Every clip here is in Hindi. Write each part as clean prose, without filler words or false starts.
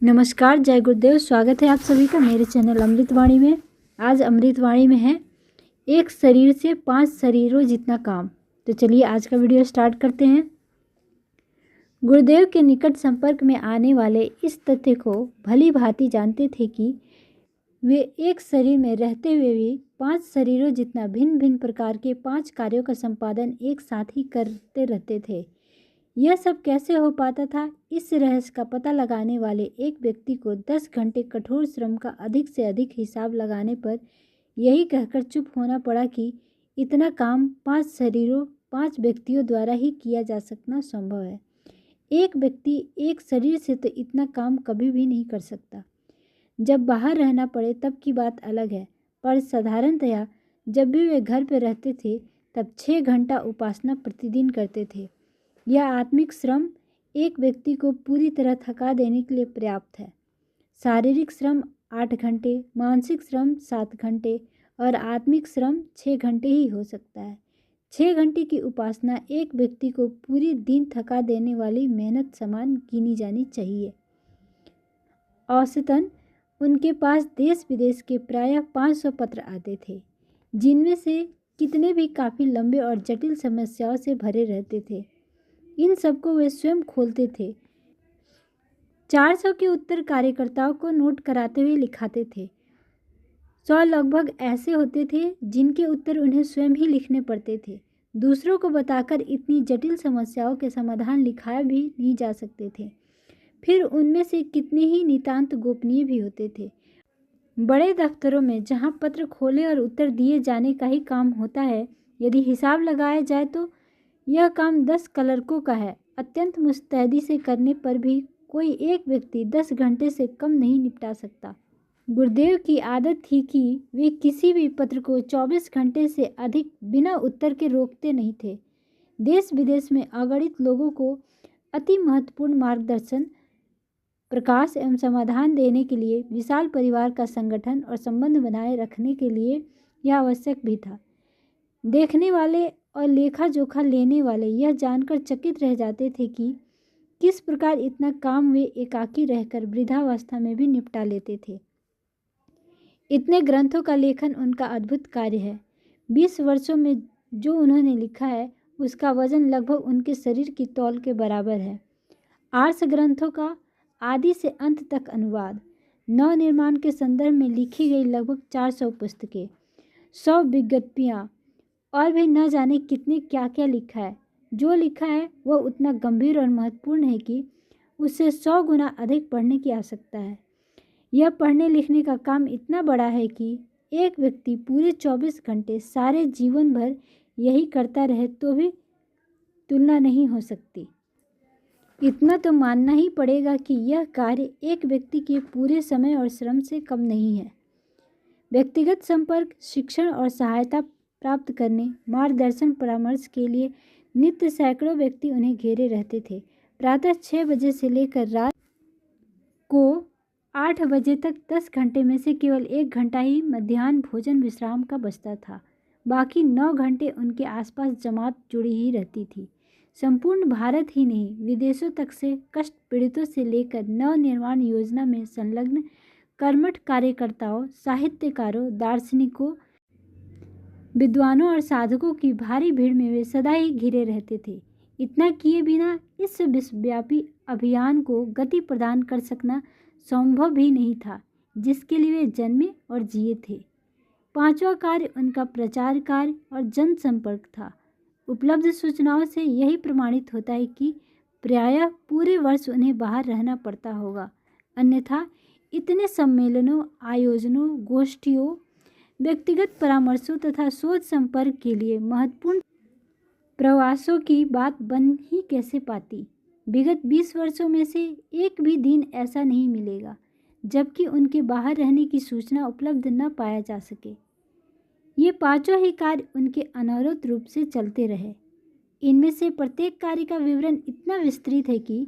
नमस्कार, जय गुरुदेव। स्वागत है आप सभी का मेरे चैनल अमृतवाणी में। आज अमृतवाणी में है एक शरीर से 5 शरीरों जितना काम। तो चलिए आज का वीडियो स्टार्ट करते हैं। गुरुदेव के निकट संपर्क में आने वाले इस तथ्य को भली भांति जानते थे कि वे एक शरीर में रहते हुए भी 5 शरीरों जितना भिन्न भिन्न प्रकार के 5 कार्यों का संपादन एक साथ ही करते रहते थे। यह सब कैसे हो पाता था, इस रहस्य का पता लगाने वाले एक व्यक्ति को 10 घंटे कठोर श्रम का अधिक से अधिक हिसाब लगाने पर यही कहकर चुप होना पड़ा कि इतना काम 5 शरीरों 5 व्यक्तियों द्वारा ही किया जा सकना संभव है। एक व्यक्ति एक शरीर से तो इतना काम कभी भी नहीं कर सकता। जब बाहर रहना पड़े तब की बात अलग है, पर साधारणतया जब भी वे घर पर रहते थे तब 6 घंटा उपासना प्रतिदिन करते थे। यह आत्मिक श्रम एक व्यक्ति को पूरी तरह थका देने के लिए पर्याप्त है। शारीरिक श्रम 8 घंटे, मानसिक श्रम 7 घंटे और आत्मिक श्रम 6 घंटे ही हो सकता है। 6 घंटे की उपासना एक व्यक्ति को पूरी दिन थका देने वाली मेहनत समान गिनी जानी चाहिए। औसतन उनके पास देश विदेश के प्रायः 500 पत्र आते थे, जिनमें से कितने भी काफ़ी लंबे और जटिल समस्याओं से भरे रहते थे। इन सबको वे स्वयं खोलते थे। 400 के उत्तर कार्यकर्ताओं को नोट कराते हुए लिखाते थे। 100 लगभग ऐसे होते थे जिनके उत्तर उन्हें स्वयं ही लिखने पड़ते थे। दूसरों को बताकर इतनी जटिल समस्याओं के समाधान लिखाए भी नहीं जा सकते थे। फिर उनमें से कितने ही नितांत गोपनीय भी होते थे। बड़े दफ्तरों में जहाँ पत्र खोले और उत्तर दिए जाने का ही काम होता है, यदि हिसाब लगाया जाए तो यह काम 10 क्लर्कों का है। अत्यंत मुस्तैदी से करने पर भी कोई एक व्यक्ति 10 घंटे से कम नहीं निपटा सकता। गुरुदेव की आदत थी कि वे किसी भी पत्र को 24 घंटे से अधिक बिना उत्तर के रोकते नहीं थे। देश विदेश में अगणित लोगों को अति महत्वपूर्ण मार्गदर्शन, प्रकाश एवं समाधान देने के लिए विशाल परिवार का संगठन और संबंध बनाए रखने के लिए यह आवश्यक भी था। देखने वाले और लेखा जोखा लेने वाले यह जानकर चकित रह जाते थे कि किस प्रकार इतना काम वे एकाकी रहकर वृद्धावस्था में भी निपटा लेते थे। इतने ग्रंथों का लेखन उनका अद्भुत कार्य है। 20 वर्षों में जो उन्होंने लिखा है उसका वजन लगभग उनके शरीर की तौल के बराबर है। आर्ष ग्रंथों का आदि से अंत तक अनुवाद, नव निर्माण के संदर्भ में लिखी गई लगभग 400 पुस्तकें, 100 विज्ञप्तियाँ और भी न जाने कितने क्या क्या लिखा है। जो लिखा है वह उतना गंभीर और महत्वपूर्ण है कि उससे 100 गुना अधिक पढ़ने की आवश्यकता है। यह पढ़ने लिखने का काम इतना बड़ा है कि एक व्यक्ति पूरे 24 घंटे सारे जीवन भर यही करता रहे तो भी तुलना नहीं हो सकती। इतना तो मानना ही पड़ेगा कि यह कार्य एक व्यक्ति के पूरे समय और श्रम से कम नहीं है। व्यक्तिगत संपर्क, शिक्षण और सहायता प्राप्त करने, मार्गदर्शन परामर्श के लिए नित्य सैकड़ों व्यक्ति उन्हें घेरे रहते थे। प्रातः 6 बजे से लेकर रात को 8 बजे तक 10 घंटे में से केवल 1 घंटा ही मध्याह्न भोजन विश्राम का बचता था। बाकी 9 घंटे उनके आसपास जमात जुड़ी ही रहती थी। संपूर्ण भारत ही नहीं, विदेशों तक से कष्ट पीड़ितों से लेकर नव निर्माण योजना में संलग्न कर्मठ कार्यकर्ताओं, साहित्यकारों, दार्शनिकों, विद्वानों और साधकों की भारी भीड़ में वे सदा ही घिरे रहते थे। इतना किए बिना इस विश्वव्यापी अभियान को गति प्रदान कर सकना संभव भी नहीं था जिसके लिए वे जन्मे और जिए थे। 5वां कार्य उनका प्रचार कार्य और जनसंपर्क था। उपलब्ध सूचनाओं से यही प्रमाणित होता है कि प्रायः पूरे वर्ष उन्हें बाहर रहना पड़ता होगा, अन्यथा इतने सम्मेलनों, आयोजनों, गोष्ठियों, व्यक्तिगत परामर्शों तथा शोध संपर्क के लिए महत्वपूर्ण प्रवासों की बात बन ही कैसे पाती। विगत 20 वर्षों में से एक भी दिन ऐसा नहीं मिलेगा जबकि उनके बाहर रहने की सूचना उपलब्ध न पाया जा सके। ये 5 ही कार्य उनके अनवरत रूप से चलते रहे। इनमें से प्रत्येक कार्य का विवरण इतना विस्तृत है कि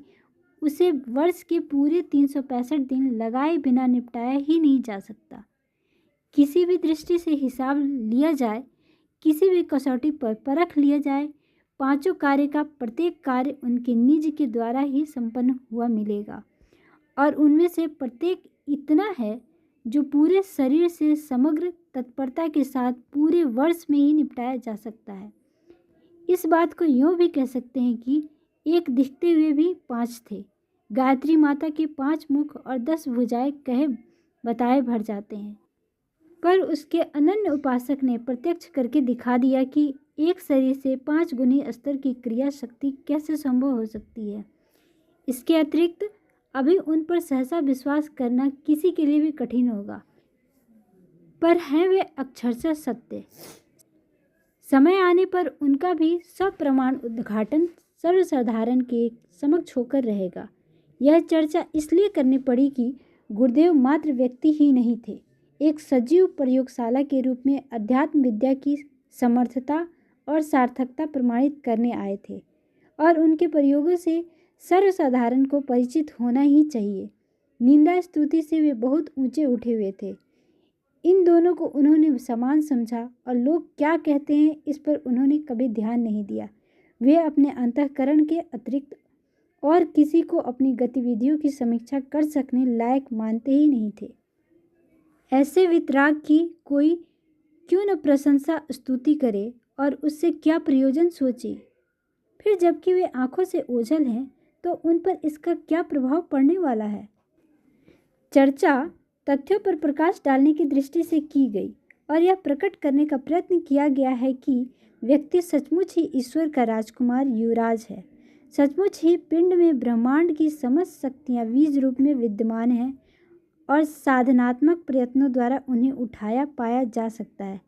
उसे वर्ष के पूरे 365 दिन लगाए बिना निपटाया ही नहीं जा सकता। किसी भी दृष्टि से हिसाब लिया जाए, किसी भी कसौटी पर परख लिया जाए, 5 कार्य का प्रत्येक कार्य उनके निज के द्वारा ही संपन्न हुआ मिलेगा और उनमें से प्रत्येक इतना है जो पूरे शरीर से समग्र तत्परता के साथ पूरे वर्ष में ही निपटाया जा सकता है। इस बात को यूँ भी कह सकते हैं कि एक दिखते हुए भी 5 थे। गायत्री माता के 5 मुख और 10 भुजाएं कहे बताए भर जाते हैं, पर उसके अनन्य उपासक ने प्रत्यक्ष करके दिखा दिया कि एक शरीर से 5 गुनी स्तर की क्रिया शक्ति कैसे संभव हो सकती है। इसके अतिरिक्त अभी उन पर सहसा विश्वास करना किसी के लिए भी कठिन होगा, पर हैं वे अक्षरशः सत्य। समय आने पर उनका भी सप्रमाण उद्घाटन सर्वसाधारण के समक्ष होकर रहेगा। यह चर्चा इसलिए करनी पड़ी कि गुरुदेव मात्र व्यक्ति ही नहीं थे, एक सजीव प्रयोगशाला के रूप में अध्यात्म विद्या की समर्थता और सार्थकता प्रमाणित करने आए थे और उनके प्रयोगों से सर्वसाधारण को परिचित होना ही चाहिए। निंदा स्तुति से वे बहुत ऊंचे उठे हुए थे। इन दोनों को उन्होंने समान समझा और लोग क्या कहते हैं इस पर उन्होंने कभी ध्यान नहीं दिया। वे अपने अंतःकरण के अतिरिक्त और किसी को अपनी गतिविधियों की समीक्षा कर सकने लायक मानते ही नहीं थे। ऐसे वितराग की कोई क्यों न प्रशंसा स्तुति करे और उससे क्या प्रयोजन सोचे। फिर जबकि वे आंखों से ओझल हैं तो उन पर इसका क्या प्रभाव पड़ने वाला है। चर्चा तथ्यों पर प्रकाश डालने की दृष्टि से की गई और यह प्रकट करने का प्रयत्न किया गया है कि व्यक्ति सचमुच ही ईश्वर का राजकुमार युवराज है। सचमुच ही पिंड में ब्रह्मांड की समस्त शक्तियाँ बीज रूप में विद्यमान हैं और साधनात्मक प्रयत्नों द्वारा उन्हें उठाया पाया जा सकता है।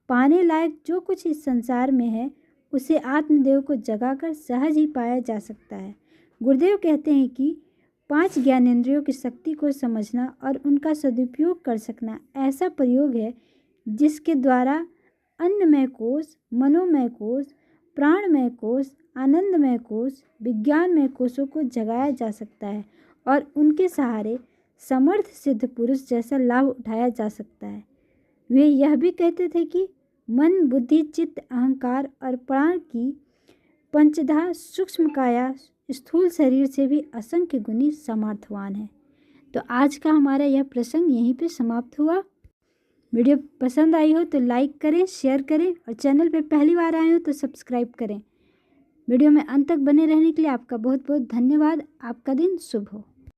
पाने लायक जो कुछ इस संसार में है उसे आत्मदेव को जगाकर सहज ही पाया जा सकता है। गुरुदेव कहते हैं कि 5 ज्ञानेंद्रियों की शक्ति को समझना और उनका सदुपयोग कर सकना ऐसा प्रयोग है जिसके द्वारा अन्नमय कोश, मनोमय कोश, प्राणमय कोश, आनंदमय कोश, विज्ञानमय कोशों को जगाया जा सकता है और उनके सहारे समर्थ सिद्ध पुरुष जैसा लाभ उठाया जा सकता है। वे यह भी कहते थे कि मन, बुद्धि, चित्त, अहंकार और प्राण की पंचधा सूक्ष्म काया स्थूल शरीर से भी असंख्य गुनी सामर्थ्यवान है। तो आज का हमारा यह प्रसंग यहीं पे समाप्त हुआ। वीडियो पसंद आई हो तो लाइक करें, शेयर करें और चैनल पे पहली बार आए हो तो सब्सक्राइब करें। वीडियो में अंत तक बने रहने के लिए आपका बहुत बहुत धन्यवाद। आपका दिन शुभ हो।